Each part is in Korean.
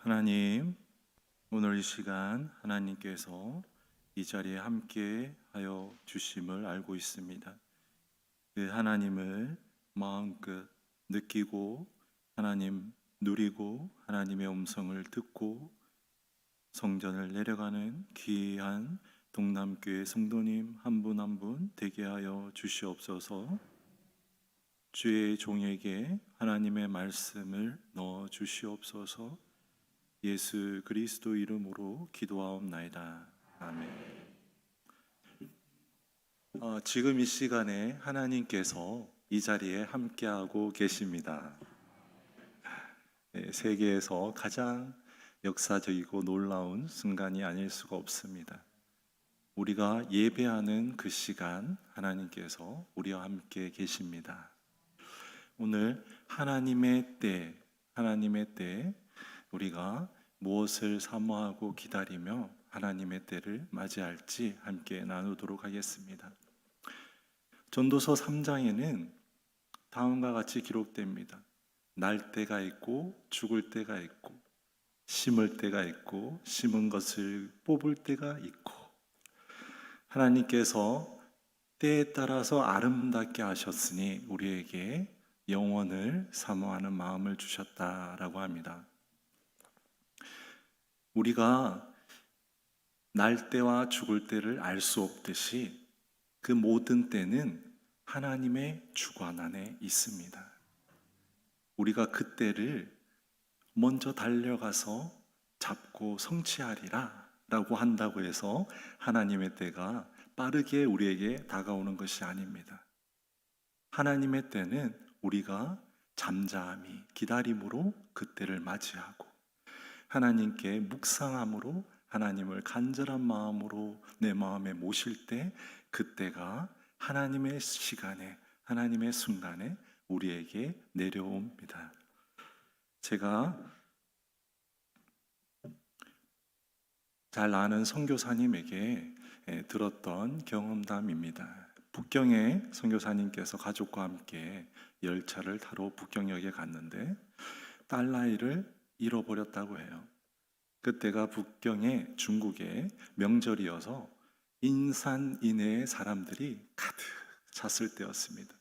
하나님, 오늘 이 시간 하나님께서 이 자리에 함께 하여 주심을 알고 있습니다. 그 하나님을 마음껏 느끼고 하나님 누리고 하나님의 음성을 듣고 성전을 내려가는 귀한 동남교회 성도님 한 분 한 분 되게 하여 주시옵소서. 주의 종에게 하나님의 말씀을 넣어 주시옵소서. 예수 그리스도 이름으로 기도하옵나이다. 아멘. 지금 이 시간에 하나님께서 이 자리에 함께하고 계십니다. 세계에서 가장 역사적이고 놀라운 순간이 아닐 수가 없습니다. 우리가 예배하는 그 시간 하나님께서 우리와 함께 계십니다. 오늘 하나님의 때 우리가 무엇을 사모하고 기다리며 하나님의 때를 맞이할지 함께 나누도록 하겠습니다. 전도서 3장에는 다음과 같이 기록됩니다. 날 때가 있고 죽을 때가 있고 심을 때가 있고 심은 것을 뽑을 때가 있고 하나님께서 때에 따라서 아름답게 하셨으니 우리에게 영원을 사모하는 마음을 주셨다라고 합니다. 우리가 날 때와 죽을 때를 알 수 없듯이 그 모든 때는 하나님의 주관 안에 있습니다. 우리가 그 때를 먼저 달려가서 잡고 성취하리라 라고 한다고 해서 하나님의 때가 빠르게 우리에게 다가오는 것이 아닙니다. 하나님의 때는 우리가 잠잠히 기다림으로 그 때를 맞이하고 하나님께 묵상함으로 하나님을 간절한 마음으로 내 마음에 모실 때 그때가 하나님의 시간에 하나님의 순간에 우리에게 내려옵니다. 제가 잘 아는 선교사님에게 들었던 경험담입니다. 북경에 선교사님께서 가족과 함께 열차를 타러 북경역에 갔는데 딸아이를 잃어버렸다고 해요. 그때가 북경의 중국의 명절이어서 인산 이내에 사람들이 가득 찼을 때였습니다.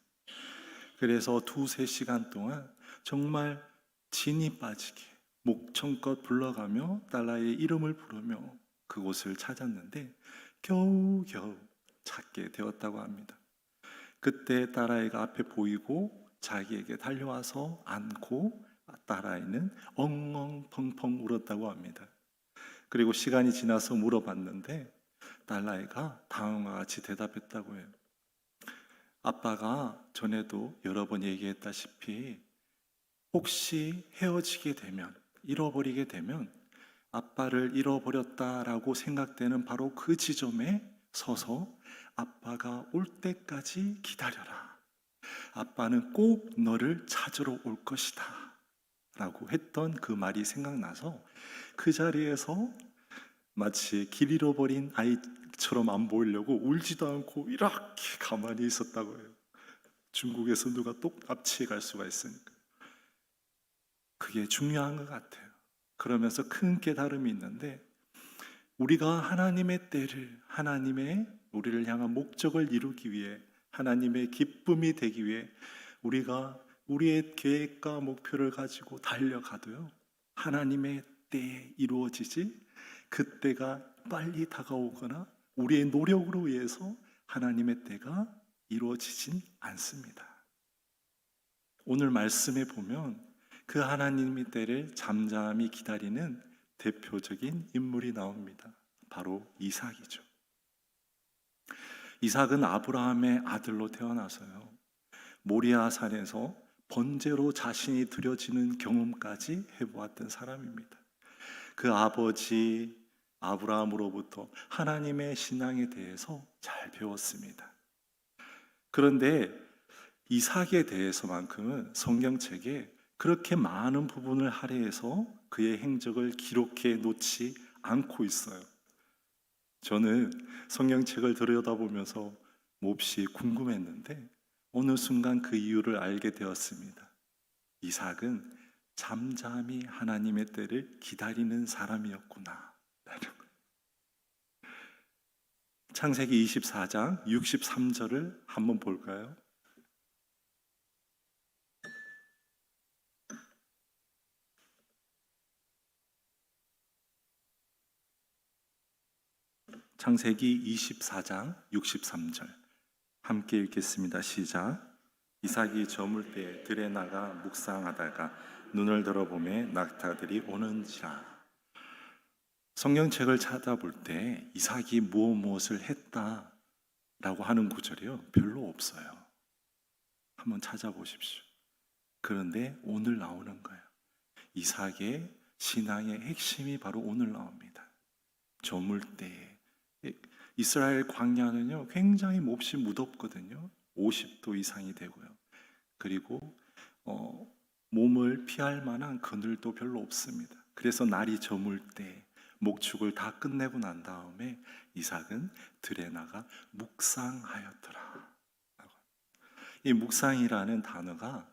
그래서 2-3시간 동안 정말 진이 빠지게 목청껏 불러가며 딸아이의 이름을 부르며 그곳을 찾았는데 겨우겨우 찾게 되었다고 합니다. 그때 딸아이가 앞에 보이고 자기에게 달려와서 안고 딸아이는 엉엉 펑펑 울었다고 합니다. 그리고 시간이 지나서 물어봤는데 딸아이가 다음과 같이 대답했다고 해요. 아빠가 전에도 여러 번 얘기했다시피 혹시 헤어지게 되면 잃어버리게 되면 아빠를 잃어버렸다라고 생각되는 바로 그 지점에 서서 아빠가 올 때까지 기다려라. 아빠는 꼭 너를 찾으러 올 것이다 라고 했던 그 말이 생각나서 그 자리에서 마치 길 잃어버린 아이처럼 안 보이려고 울지도 않고 이렇게 가만히 있었다고 해요. 중국에서 누가 똑 납치해 갈 수가 있으니까. 그게 중요한 것 같아요. 그러면서 큰 깨달음이 있는데 우리가 하나님의 때를 하나님의 우리를 향한 목적을 이루기 위해 하나님의 기쁨이 되기 위해 우리가 우리의 계획과 목표를 가지고 달려가도요 하나님의 때에 이루어지지 그때가 빨리 다가오거나 우리의 노력으로 의해서 하나님의 때가 이루어지진 않습니다. 오늘 말씀에 보면 그 하나님의 때를 잠잠히 기다리는 대표적인 인물이 나옵니다. 바로 이삭이죠. 이삭은 아브라함의 아들로 태어나서요 모리아 산에서 번제로 자신이 드려지는 경험까지 해보았던 사람입니다. 그 아버지 아브라함으로부터 하나님의 신앙에 대해서 잘 배웠습니다. 그런데 이삭에 대해서만큼은 성경책에 그렇게 많은 부분을 할애해서 그의 행적을 기록해 놓지 않고 있어요. 저는 성경책을 들여다보면서 몹시 궁금했는데 어느 순간 그 이유를 알게 되었습니다. 이삭은 잠잠히 하나님의 때를 기다리는 사람이었구나. 창세기 24장 63절을 한번 볼까요? 창세기 24장 63절 함께 읽겠습니다. 시작. 이삭이 저물 때 들에 나가 묵상하다가 눈을 들어보매 낙타들이 오는지라. 성경책을 찾아볼 때 이삭이 무엇을 했다라고 하는 구절이요 별로 없어요. 한번 찾아보십시오. 그런데 오늘 나오는 거예요. 이삭의 신앙의 핵심이 바로 오늘 나옵니다. 저물 때 이스라엘 광야는요 굉장히 몹시 무덥거든요. 50도 이상이 되고요. 그리고 몸을 피할 만한 그늘도 별로 없습니다. 그래서 날이 저물 때 목축을 다 끝내고 난 다음에 이삭은 들에 나가 묵상하였더라. 이 묵상이라는 단어가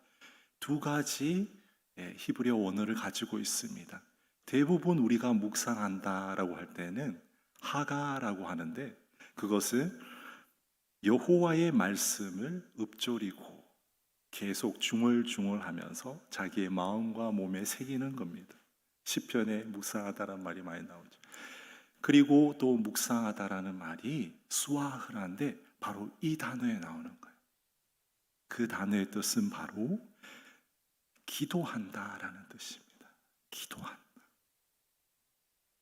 두 가지 히브리어 원어를 가지고 있습니다. 대부분 우리가 묵상한다라고 할 때는 하가라고 하는데, 그것은 여호와의 말씀을 읊조리고 계속 중얼중얼하면서 자기의 마음과 몸에 새기는 겁니다. 시편에 묵상하다라는 말이 많이 나오죠. 그리고 또 묵상하다라는 말이 수아흐라인데 바로 이 단어에 나오는 거예요. 그 단어의 뜻은 바로 기도한다라는 뜻입니다. 기도한다.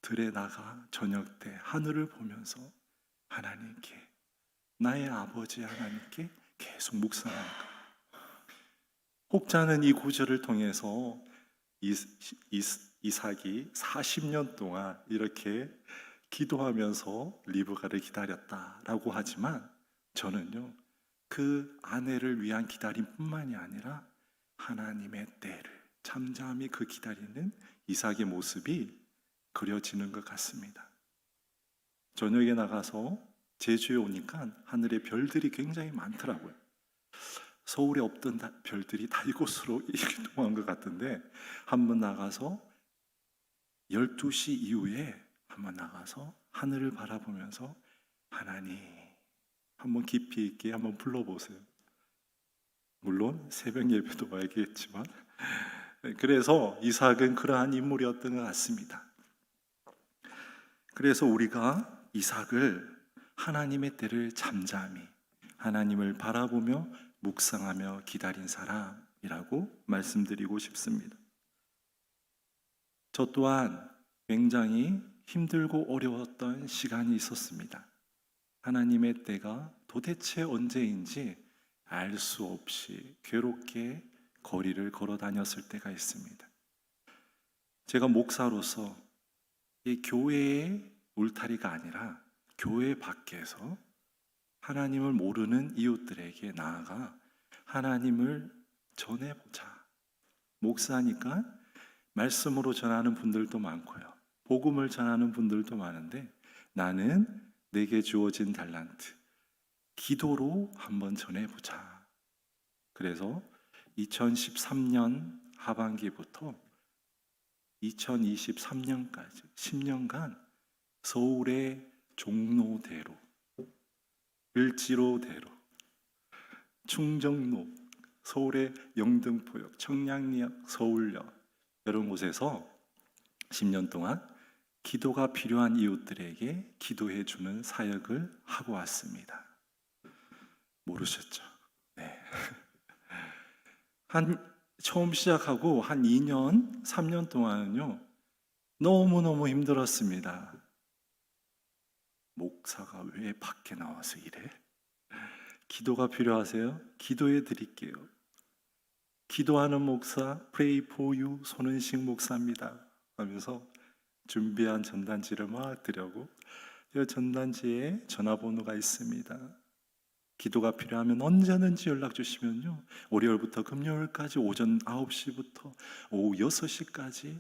들에 나가 저녁 때 하늘을 보면서 하나님께, 나의 아버지 하나님께 계속 묵상하는 거예요. 혹자는 이 구절을 통해서 이삭이 40년 동안 이렇게 기도하면서 리브가를 기다렸다라고 하지만, 저는요 그 아내를 위한 기다림뿐만이 아니라 하나님의 때를 잠잠히 그 기다리는 이삭의 모습이 그려지는 것 같습니다. 저녁에 나가서 제주에 오니까 하늘에 별들이 굉장히 많더라고요. 서울에 없던 별들이 다 이곳으로 이동한 것 같은데, 한번 나가서 12시 이후에 한번 나가서 하늘을 바라보면서 하나님 한번 깊이 있게 한번 불러보세요. 물론 새벽 예배도 와야겠지만, 그래서 이삭은 그러한 인물이었던 것 같습니다. 그래서 우리가 이삭을 하나님의 때를 잠잠히 하나님을 바라보며 묵상하며 기다린 사람이라고 말씀드리고 싶습니다. 저 또한 굉장히 힘들고 어려웠던 시간이 있었습니다. 하나님의 때가 도대체 언제인지 알 수 없이 괴롭게 거리를 걸어 다녔을 때가 있습니다. 제가 목사로서 이 교회의 울타리가 아니라 교회 밖에서 하나님을 모르는 이웃들에게 나아가 하나님을 전해보자. 목사니까 말씀으로 전하는 분들도 많고요, 복음을 전하는 분들도 많은데, 나는 내게 주어진 달란트 기도로 한번 전해보자. 그래서 2013년 하반기부터 2023년까지 10년간 서울의 종로대로, 을지로대로, 충정로, 서울의 영등포역, 청량리역, 서울역 이런 곳에서 10년 동안 기도가 필요한 이웃들에게 기도해 주는 사역을 하고 왔습니다. 모르셨죠? 네. 처음 시작하고 한 2년, 3년 동안은요 너무너무 힘들었습니다. 목사가 왜 밖에 나와서 이래? 기도가 필요하세요? 기도해 드릴게요. 기도하는 목사, Pray for you 손은식 목사입니다 하면서 준비한 전단지를 막 드려고, 이 전단지에 전화번호가 있습니다. 기도가 필요하면 언제든지 연락 주시면요, 월요일부터 금요일까지 오전 9시부터 오후 6시까지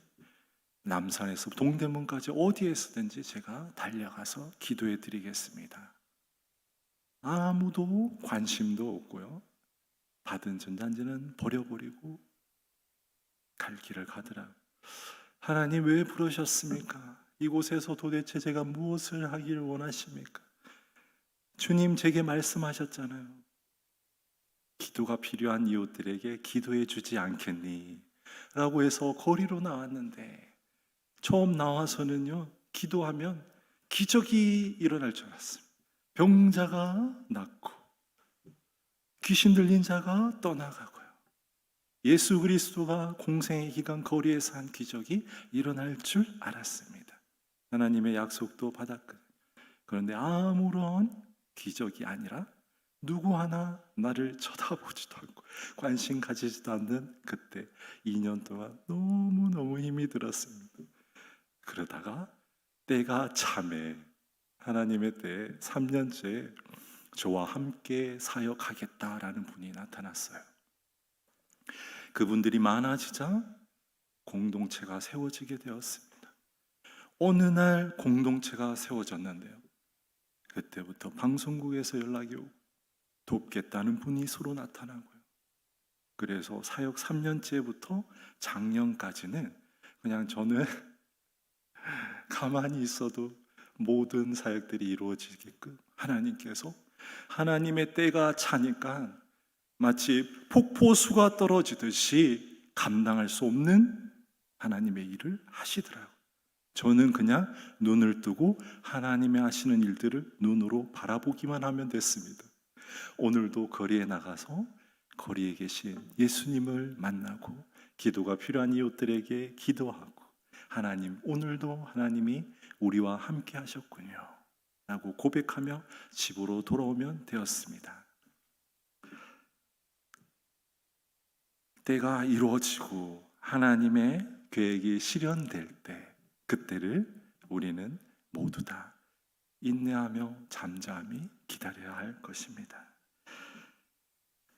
남산에서 동대문까지 어디에서든지 제가 달려가서 기도해 드리겠습니다. 아무도 관심도 없고요, 받은 전단지는 버려버리고 갈 길을 가더라. 하나님 왜 부르셨습니까? 이곳에서 도대체 제가 무엇을 하기를 원하십니까? 주님 제게 말씀하셨잖아요. 기도가 필요한 이웃들에게 기도해 주지 않겠니? 라고 해서 거리로 나왔는데 처음 나와서는요, 기도하면 기적이 일어날 줄 알았습니다. 병자가 낫고 귀신 들린 자가 떠나가고요. 예수 그리스도가 공생의 기간 거리에서 한 기적이 일어날 줄 알았습니다. 하나님의 약속도 받았거든요. 그런데 아무런 기적이 아니라 누구 하나 나를 쳐다보지도 않고 관심 가지지도 않는 그때 2년 동안 너무너무 힘이 들었습니다. 그러다가 때가 참에 하나님의 때에 3년째 저와 함께 사역하겠다라는 분이 나타났어요. 그분들이 많아지자 공동체가 세워지게 되었습니다. 어느 날 공동체가 세워졌는데요, 그때부터 방송국에서 연락이 오고 돕겠다는 분이 서로 나타나고요. 그래서 사역 3년째부터 작년까지는 그냥 저는 가만히 있어도 모든 사역들이 이루어지게끔 하나님께서 하나님의 때가 차니까 마치 폭포수가 떨어지듯이 감당할 수 없는 하나님의 일을 하시더라고요. 저는 그냥 눈을 뜨고 하나님의 하시는 일들을 눈으로 바라보기만 하면 됐습니다. 오늘도 거리에 나가서 거리에 계신 예수님을 만나고 기도가 필요한 이웃들에게 기도하고 하나님, 오늘도 하나님이 우리와 함께 하셨군요 라고 고백하며 집으로 돌아오면 되었습니다. 때가 이루어지고 하나님의 계획이 실현될 때, 그때를 우리는 모두 다 인내하며 잠잠히 기다려야 할 것입니다.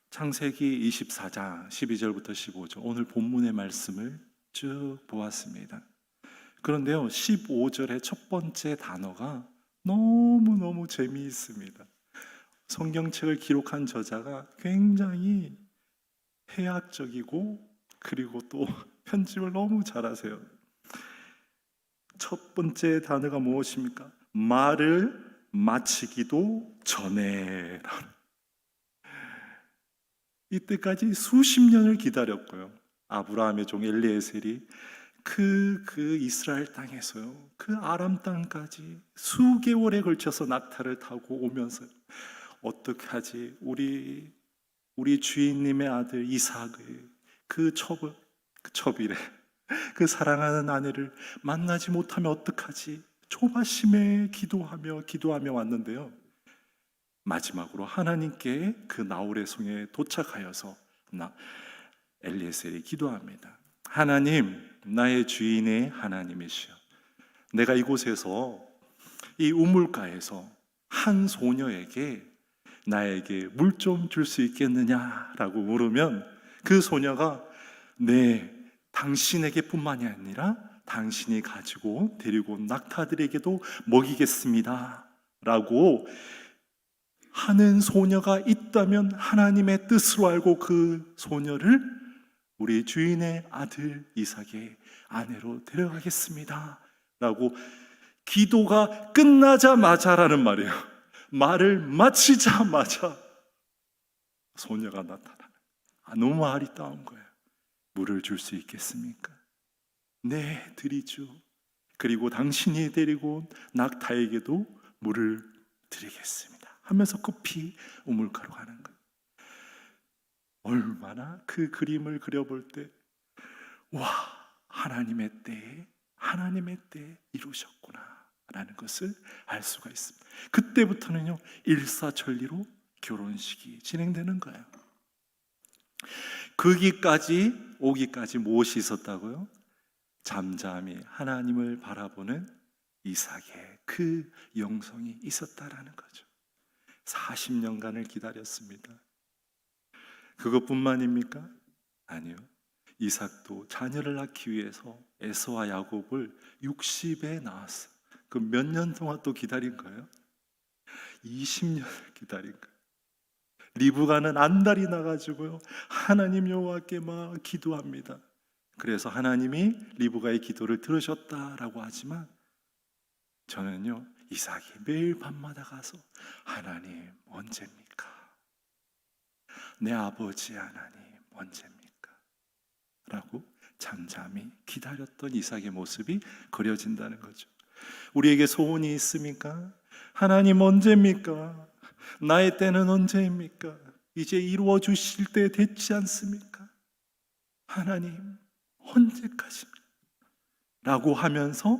창세기 24장 12절부터 15절, 오늘 본문의 말씀을 쭉 보았습니다. 그런데요, 15절의 첫 번째 단어가 너무너무 재미있습니다. 성경책을 기록한 저자가 굉장히 해학적이고 그리고 또 편집을 너무 잘하세요. 첫 번째 단어가 무엇입니까? 말을 마치기도 전에. 이때까지 수십 년을 기다렸고요. 아브라함의 종 엘리에셀이 그 이스라엘 땅에서요, 그 아람 땅까지 수개월에 걸쳐서 낙타를 타고 오면서 어떻게 하지? 우리 주인님의 아들 이삭의 그 첩이래. 그 사랑하는 아내를 만나지 못하면 어떡하지? 조바심에 기도하며 왔는데요, 마지막으로 하나님께 그 나홀의 성에 도착하여서 엘리에셀이 기도합니다. 하나님, 나의 주인의 하나님이시여, 내가 이곳에서 이 우물가에서 한 소녀에게 나에게 물 좀 줄 수 있겠느냐라고 물으면 그 소녀가 네, 당신에게 뿐만이 아니라 당신이 가지고 데리고 온 낙타들에게도 먹이겠습니다 라고 하는 소녀가 있다면 하나님의 뜻으로 알고 그 소녀를 우리 주인의 아들 이삭의 아내로 데려가겠습니다 라고 기도가 끝나자마자라는 말이에요. 말을 마치자마자 소녀가 나타나는, 너무 아리따운 거예요. 물을 줄 수 있겠습니까? 네, 드리죠. 그리고 당신이 데리고 온 낙타에게도 물을 드리겠습니다 하면서 급히 우물가로 가는 거예요. 얼마나 그 그림을 그려볼 때, 와, 하나님의 때에 이루셨구나 라는 것을 알 수가 있습니다. 그때부터는요, 일사천리로 결혼식이 진행되는 거예요. 거기까지 오기까지 무엇이 있었다고요? 잠잠히 하나님을 바라보는 이삭의 그 영성이 있었다라는 거죠. 40년간을 기다렸습니다. 그것뿐만입니까? 아니요. 이삭도 자녀를 낳기 위해서 에서와 야곱을 60에 낳았어요. 그 몇 년 동안 또 기다린 거예요? 20년을 기다린 거예요. 리브가는 안달이 나가지고요, 하나님 여호와께 막 기도합니다. 그래서 하나님이 리브가의 기도를 들으셨다라고 하지만 저는요, 이삭이 매일 밤마다 가서 하나님 언제입니까? 내 아버지 하나님 언제입니까? 라고 잠잠히 기다렸던 이삭의 모습이 그려진다는 거죠. 우리에게 소원이 있습니까? 하나님 언제입니까? 나의 때는 언제입니까? 이제 이루어 주실 때 됐지 않습니까? 하나님 언제까지입니까? 라고 하면서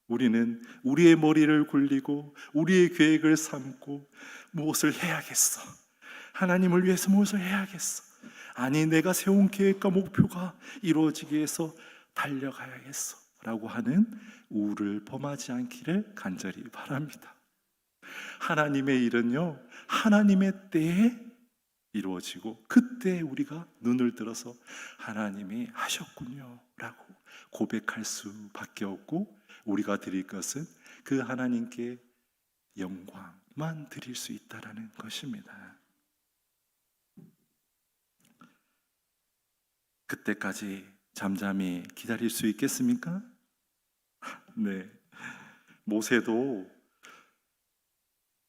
우리는 우리의 머리를 굴리고 우리의 계획을 삼고 무엇을 해야겠어? 하나님을 위해서 무엇을 해야겠어? 아니, 내가 세운 계획과 목표가 이루어지기 위해서 달려가야겠어 라고 하는 우울을 범하지 않기를 간절히 바랍니다. 하나님의 일은요, 하나님의 때에 이루어지고 그때 우리가 눈을 들어서 하나님이 하셨군요 라고 고백할 수밖에 없고, 우리가 드릴 것은 그 하나님께 영광만 드릴 수 있다라는 것입니다. 그때까지 잠잠히 기다릴 수 있겠습니까? 네. 모세도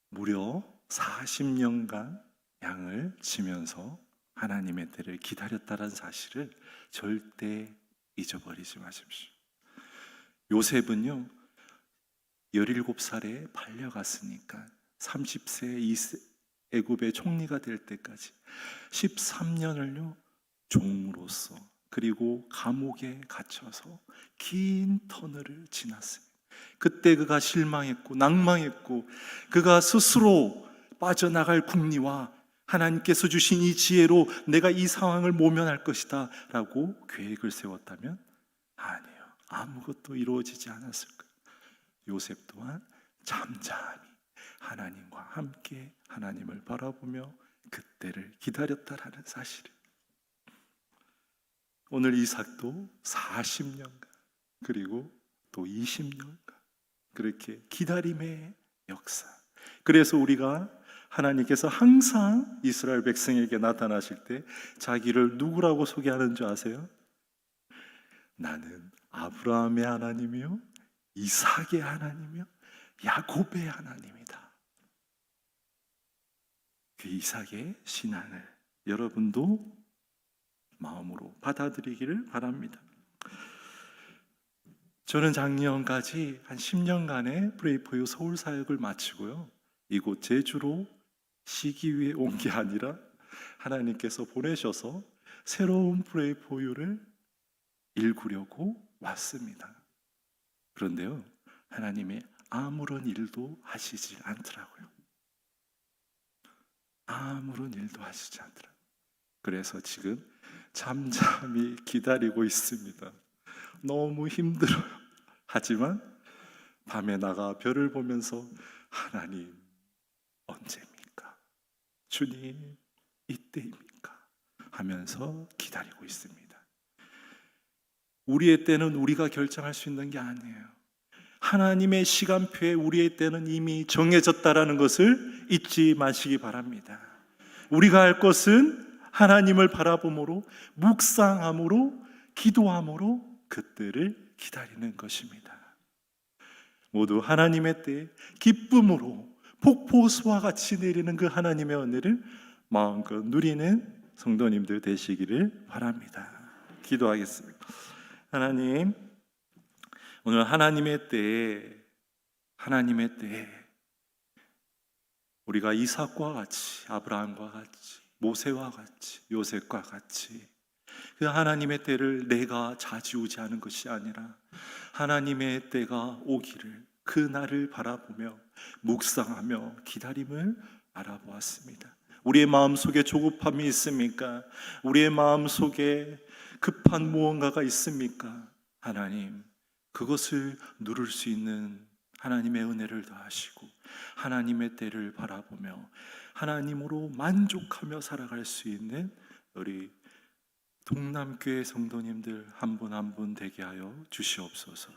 무려 40년간 양을 치면서 하나님의 때를 기다렸다는 사실을 절대 잊어버리지 마십시오. 요셉은요, 17살에 팔려갔으니까 30세 애굽의 총리가 될 때까지 13년을요 종으로서, 그리고 감옥에 갇혀서 긴 터널을 지났습니다. 그때 그가 실망했고 낭망했고, 그가 스스로 빠져나갈 궁리와 하나님께서 주신 이 지혜로 내가 이 상황을 모면할 것이다 라고 계획을 세웠다면 아니에요. 아무것도 이루어지지 않았을 거예요. 요셉 또한 잠잠히 하나님과 함께 하나님을 바라보며 그때를 기다렸다라는 사실을, 오늘 이삭도 40년간 그리고 또 20년간 그렇게 기다림의 역사. 그래서 우리가 하나님께서 항상 이스라엘 백성에게 나타나실 때 자기를 누구라고 소개하는 줄 아세요? 나는 아브라함의 하나님이요, 이삭의 하나님이요, 야곱의 하나님이다. 그 이삭의 신앙을 여러분도 마음으로 받아들이기를 바랍니다. 저는 작년까지 한 10년간의 프레이포유 서울 사역을 마치고요, 이곳 제주로 쉬기 위해 온 게 아니라 하나님께서 보내셔서 새로운 프레이포유를 일구려고 왔습니다. 그런데요, 하나님의 아무런 일도 하시지 않더라고요. 아무런 일도 하시지 않더라고요. 그래서 지금 잠잠히 기다리고 있습니다. 너무 힘들어요. 하지만 밤에 나가 별을 보면서 하나님 언제입니까? 주님 이때입니까? 하면서 기다리고 있습니다. 우리의 때는 우리가 결정할 수 있는 게 아니에요. 하나님의 시간표에 우리의 때는 이미 정해졌다라는 것을 잊지 마시기 바랍니다. 우리가 할 것은 하나님을 바라봄으로, 묵상함으로, 기도함으로 그때를 기다리는 것입니다. 모두 하나님의 때에 기쁨으로 폭포수와 같이 내리는 그 하나님의 은혜를 마음껏 누리는 성도님들 되시기를 바랍니다. 기도하겠습니다. 하나님, 오늘 하나님의 때에 우리가 이삭과 같이, 아브라함과 같이, 모세와 같이, 요셉과 같이 그 하나님의 때를 내가 좌지우지하는 것이 아니라 하나님의 때가 오기를, 그 날을 바라보며 묵상하며 기다림을 알아보았습니다. 우리의 마음속에 조급함이 있습니까? 우리의 마음속에 급한 무언가가 있습니까? 하나님, 그것을 누를 수 있는 하나님의 은혜를 더하시고 하나님의 때를 바라보며 하나님으로 만족하며 살아갈 수 있는 우리 동남교회 성도님들 한 분 한 분 되게 하여 주시옵소서.